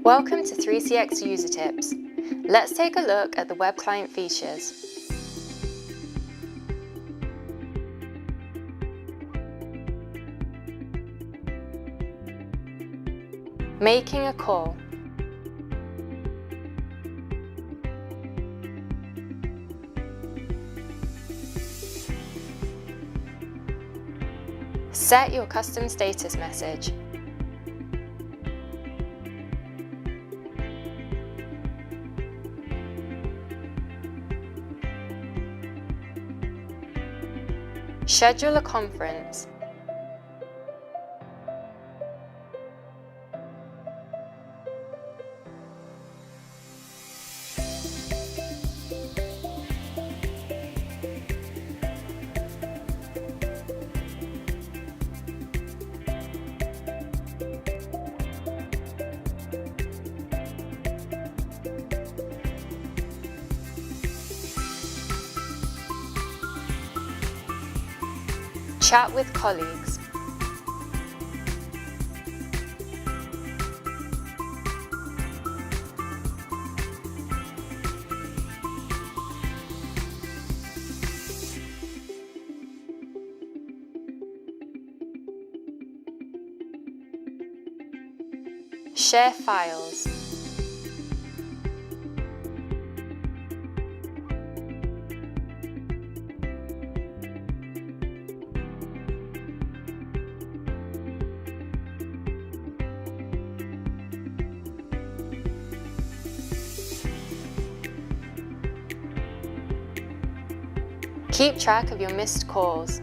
Welcome to 3CX User Tips. Let's take a look at the web client features. Making a call. Set your custom status message. Schedule a conference. Chat with colleagues. Share files. Keep track of your missed calls.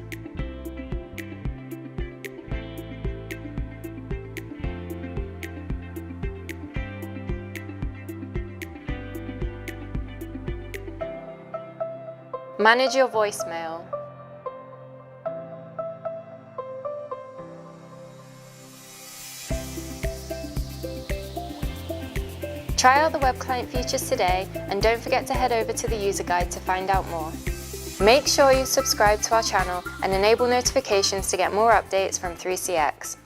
Manage your voicemail. Try out the web client features today and don't forget to head over to the user guide to find out more. Make sure you subscribe to our channel and enable notifications to get more updates from 3CX.